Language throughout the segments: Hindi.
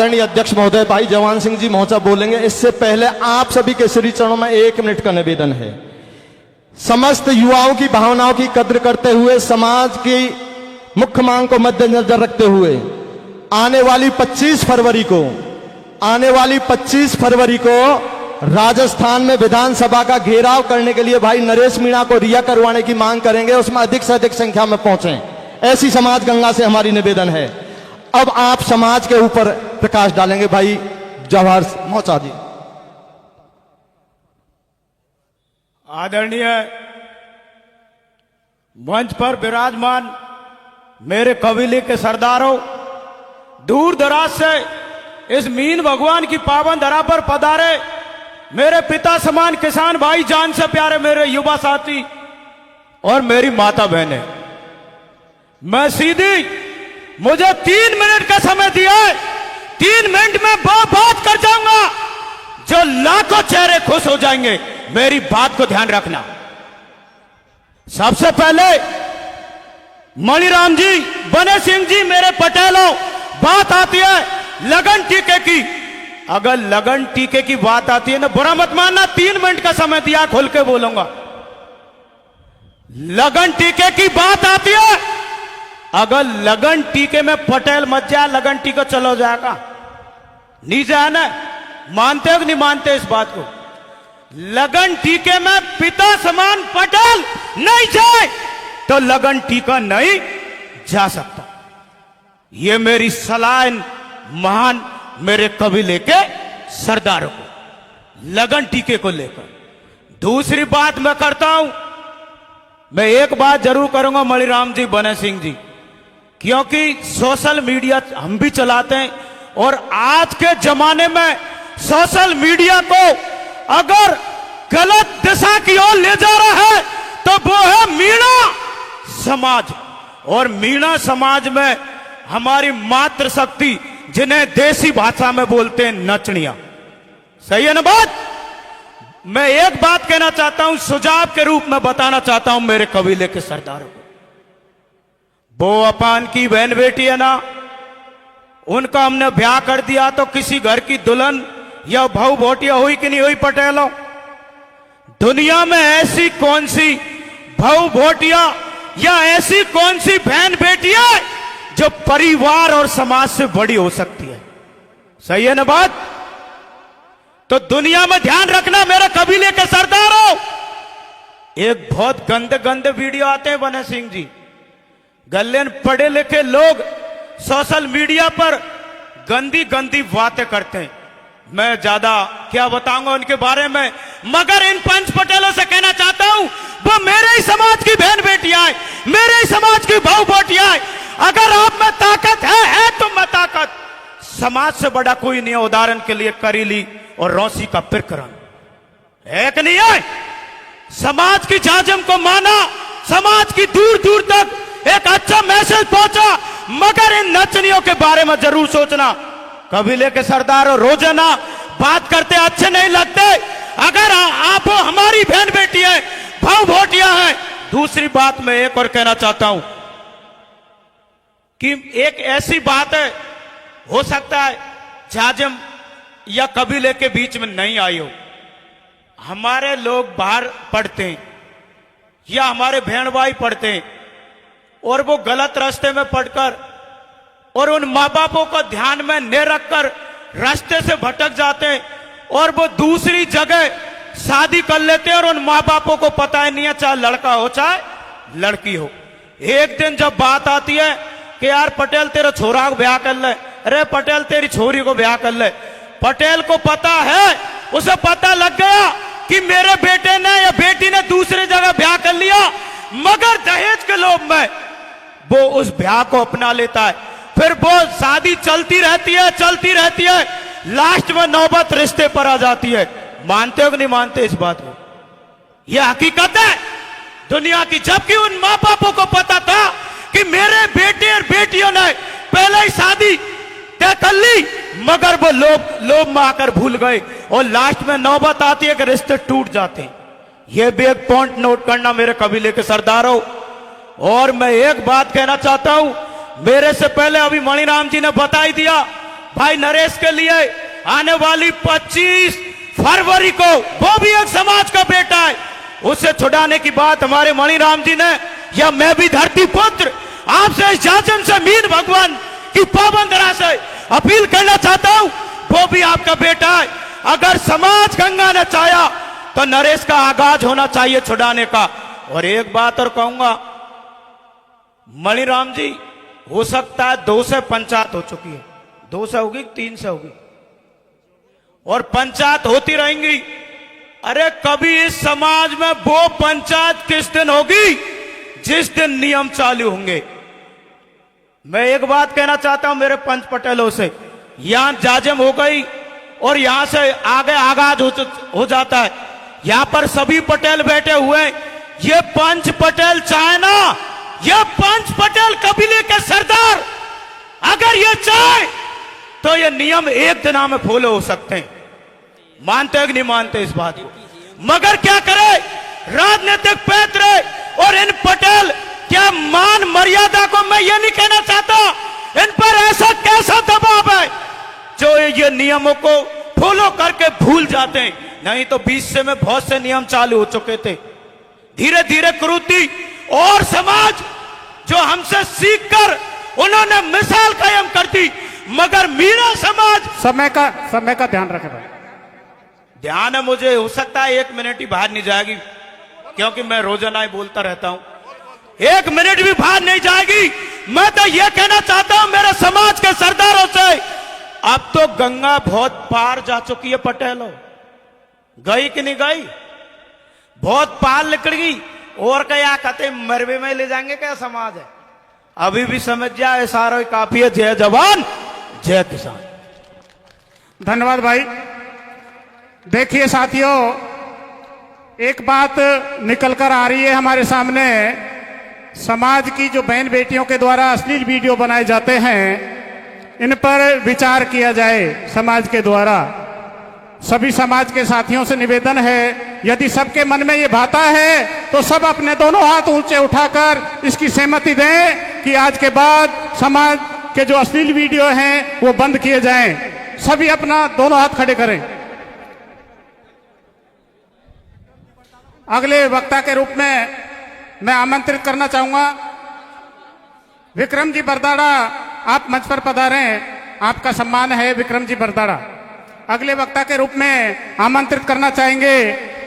आदरणीय अध्यक्ष महोदय भाई जवान सिंह जी महोदय बोलेंगे। इससे पहले आप सभी के श्री चरणों में 1 मिनट का निवेदन है। समस्त युवाओं की भावनाओं की कद्र करते हुए, समाज की मुख्य मांग को मद्देनजर रखते हुए आने वाली 25 फरवरी को राजस्थान में विधानसभा का घेराव करने के लिए भाई नरेश मीणा को रिहा करवाने की मांग करेंगे। उसमें अधिक से अधिक संख्या में पहुंचे, ऐसी समाज गंगा से हमारी निवेदन है। अब आप समाज के ऊपर प्रकाश डालेंगे भाई जवाहर मौचा जी। आदरणीय मंच पर विराजमान मेरे कबीले के सरदारों, दूर दराज से इस मीन भगवान की पावन धरा पर पधारे मेरे पिता समान किसान भाई, जान से प्यारे मेरे युवा साथी और मेरी माता बहनें, मैं सीधी मुझे 3 मिनट का समय दिया है। 3 मिनट में वो बात कर जाऊंगा जो लाखों चेहरे खुश हो जाएंगे। मेरी बात को ध्यान रखना। सबसे पहले मणिराम जी, बने सिंह जी, मेरे पटेलों, बात आती है लगन टीके की। अगर लगन टीके की बात आती है ना, बुरा मत मानना, 3 मिनट का समय दिया, खुल के बोलूंगा। लगन टीके की बात आती है, अगर लगन टीके में पटेल मत जाए, लगन टीका चलो जाएगा, नहीं जाना। मानते हो कि नहीं मानते इस बात को? लगन टीके में पिता समान पटेल नहीं जाए तो लगन टीका नहीं जा सकता। यह मेरी सलाह महान मेरे कबीले के सरदारों को लगन टीके को लेकर। दूसरी बात मैं करता हूं, मैं एक बात जरूर करूंगा मणिराम जी, बने सिंह जी, क्योंकि सोशल मीडिया हम भी चलाते हैं और आज के जमाने में सोशल मीडिया को अगर गलत दिशा की ओर ले जा रहा है तो वो है मीणा समाज। और मीणा समाज में हमारी मातृशक्ति, जिन्हें देसी भाषा में बोलते हैं नचनिया, सही है ना बात? मैं एक बात कहना चाहता हूं, सुझाव के रूप में बताना चाहता हूं मेरे कबीले के सरदारों को। वो अपन की बहन बेटी है ना, उनका हमने ब्याह कर दिया तो किसी घर की दुल्हन या भाऊ भोटिया हुई कि नहीं हुई पटेलों? दुनिया में ऐसी कौन सी भाऊ भोटिया या ऐसी कौन सी बहन बेटी है जो परिवार और समाज से बड़ी हो सकती है? सही है ना बात? तो दुनिया में ध्यान रखना मेरे कबीले के सरदारों। एक बहुत गंदे गंदे वीडियो आते हैं बने सिंह जी, गले पढ़े लिखे लोग सोशल मीडिया पर गंदी गंदी बातें करते हैं। मैं ज्यादा क्या बताऊंगा उनके बारे में, मगर इन पंच पटेलों से कहना चाहता हूं, वो मेरे ही समाज की बहन बेटियां है, मेरे ही समाज की भाऊ बेटियां है। अगर आप में ताकत है तो मैं ताकत, समाज से बड़ा कोई नहीं है। उदाहरण के लिए करीली और रौसी का प्रकरण है कि नहीं है? समाज की जाजम को माना, समाज की दूर दूर तक एक अच्छा मैसेज पहुंचा, मगर इन नचनियों के बारे में जरूर सोचना। कबीले के सरदारों, रोजाना बात करते अच्छे नहीं लगते, अगर आप हमारी बहन बेटी है, भाऊ भोटिया है। दूसरी बात मैं एक और कहना चाहता हूं कि एक ऐसी बात है, हो सकता है जाजम या कबीले के बीच में नहीं आई हो, हमारे लोग बाहर पढ़ते हैं या हमारे बहन भाई पढ़ते हैं और वो गलत रास्ते में पढ़कर और उन माँ बापों को ध्यान में न रखकर रास्ते से भटक जाते हैं और वो दूसरी जगह शादी कर लेते हैं और उन माँ बापों को पता ही नहीं है, चाहे लड़का हो चाहे लड़की हो। एक दिन जब बात आती है कि यार पटेल तेरे छोरा को ब्याह कर ले, अरे पटेल तेरी छोरी को ब्याह कर ले, पटेल को पता है, उसे पता लग गया कि मेरे बेटे ने या बेटी ने दूसरी जगह ब्याह कर लिया, मगर दहेज के लोभ में वो उस ब्याह को अपना लेता है। फिर वो शादी चलती रहती है, लास्ट में नौबत रिश्ते पर आ जाती है। मानते हो कि नहीं मानते इस बात को? यह हकीकत है दुनिया की। जबकि उन माँ बापों को पता था कि मेरे बेटे और बेटियों ने पहले ही शादी तय कर ली, मगर वो लोभ में आकर भूल गए और लास्ट में नौबत आती है कि रिश्ते टूट जाते हैं। यह भी एक पॉइंट नोट करना मेरे कबीले के सरदारों। और मैं एक बात कहना चाहता हूं, मेरे से पहले अभी मणिराम जी ने बता ही दिया भाई नरेश के लिए आने वाली 25 फरवरी को वो भी एक समाज का बेटा है, उसे छुड़ाने की बात हमारे मणिराम जी ने, या मैं भी धरती पुत्र आपसे इस शासन से मीन भगवान की पावन तरह से अपील करना चाहता हूं, वो भी आपका बेटा है। अगर समाज गंगा ने चाहा तो नरेश का आगाज होना चाहिए छुड़ाने का। और एक बात और कहूंगा, मणिराम जी, हो सकता है 2 से पंचायत हो चुकी है, 2 से होगी 3 से होगी और पंचायत होती रहेंगी। अरे कभी इस समाज में वो पंचायत किस दिन होगी जिस दिन नियम चालू होंगे। मैं एक बात कहना चाहता हूं मेरे पंच पटेलों से, यहां जाजम हो गई और यहां से आगे आगाज हो जाता है। यहां पर सभी पटेल बैठे हुए हैं, ये पंच पटेल चाहे ना, ये पंच पटेल कबीले के सरदार अगर ये चाहे तो ये नियम एक दिन में फॉलो हो सकते हैं। मानते हैं कि नहीं मानते इस बात को? मगर क्या करे राजनीतिक पैतरे और इन पटेल क्या मान मर्यादा को मैं ये नहीं कहना चाहता, इन पर ऐसा कैसा दबाव है जो ये नियमों को फॉलो करके भूल जाते हैं। नहीं तो 20 से में बहुत से नियम चालू हो चुके थे, धीरे धीरे क्रूति और समाज जो हमसे सीखकर उन्होंने मिसाल कायम कर दी। मगर मेरा समाज समय का ध्यान रखे भाई। ध्यान है मुझे, हो सकता है 1 मिनट ही बाहर नहीं जाएगी क्योंकि मैं रोजाना ही बोलता रहता हूं, 1 मिनट भी बाहर नहीं जाएगी। मैं तो यह कहना चाहता हूं मेरे समाज के सरदारों से, अब तो गंगा बहुत पार जा चुकी है पटेलों, गई कि नहीं गई? बहुत पार निकल गई। और क्या कहते मरबे में ले जाएंगे क्या समाज है? अभी भी समझ जाए सारा काफी है। जय जवान जय किसान। धन्यवाद भाई। देखिए साथियों, एक बात निकल कर आ रही है हमारे सामने, समाज की जो बहन बेटियों के द्वारा अश्लील वीडियो बनाए जाते हैं, इन पर विचार किया जाए समाज के द्वारा। सभी समाज के साथियों से निवेदन है, यदि सबके मन में ये भाता है तो सब अपने दोनों हाथ ऊंचे उठाकर इसकी सहमति दें कि आज के बाद समाज के जो अश्लील वीडियो हैं वो बंद किए जाएं। सभी अपना दोनों हाथ खड़े करें। अगले वक्ता के रूप में मैं आमंत्रित करना चाहूंगा विक्रम जी बरदाड़ा, आप मंच पर पधारें, आपका सम्मान है विक्रम जी बरदाड़ा। अगले वक्ता के रूप में आमंत्रित करना चाहेंगे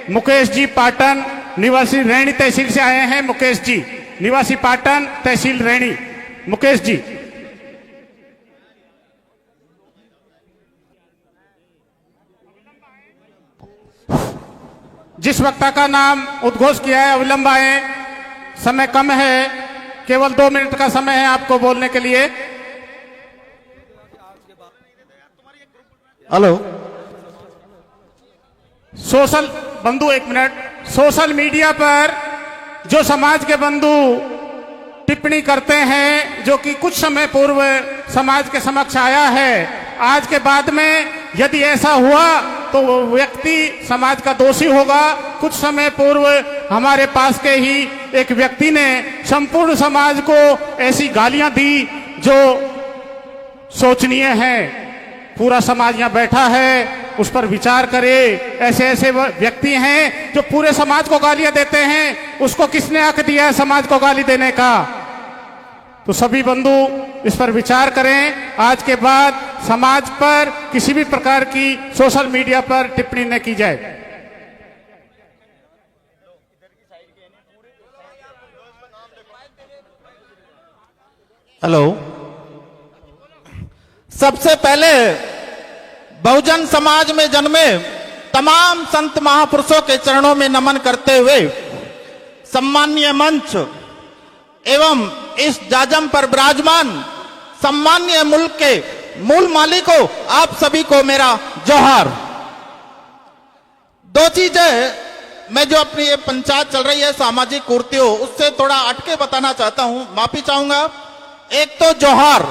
मुकेश जी पाटन, निवासी रैणी तहसील से आए हैं। मुकेश जी, निवासी पाटन, तहसील रैणी। मुकेश जी। जिस वक्ता का नाम उद्घोष किया है अविलंब आए, समय कम है, केवल 2 मिनट का समय है आपको बोलने के लिए। हेलो सोशल बंधु, 1 मिनट। सोशल मीडिया पर जो समाज के बंधु टिप्पणी करते हैं, जो कि कुछ समय पूर्व समाज के समक्ष आया है, आज के बाद में यदि ऐसा हुआ तो वो व्यक्ति समाज का दोषी होगा। कुछ समय पूर्व हमारे पास के ही एक व्यक्ति ने संपूर्ण समाज को ऐसी गालियां दी जो शोचनीय है। पूरा समाज यहाँ बैठा है, उस पर विचार करे। ऐसे ऐसे व्यक्ति हैं जो पूरे समाज को गालियां देते हैं, उसको किसने हक दिया है समाज को गाली देने का? तो सभी बंधु इस पर विचार करें। आज के बाद समाज पर किसी भी प्रकार की सोशल मीडिया पर टिप्पणी न की जाए। हेलो, सबसे पहले बहुजन समाज में जन्मे तमाम संत महापुरुषों के चरणों में नमन करते हुए सम्मानीय मंच एवं इस जाजम पर विराजमान सम्मानीय मुल्क के मूल मालिकों, आप सभी को मेरा जोहार। 2 चीजें मैं जो अपनी ये पंचायत चल रही है सामाजिक कुर्तियों, उससे थोड़ा अटके बताना चाहता हूं, माफी चाहूंगा। एक तो जोहार,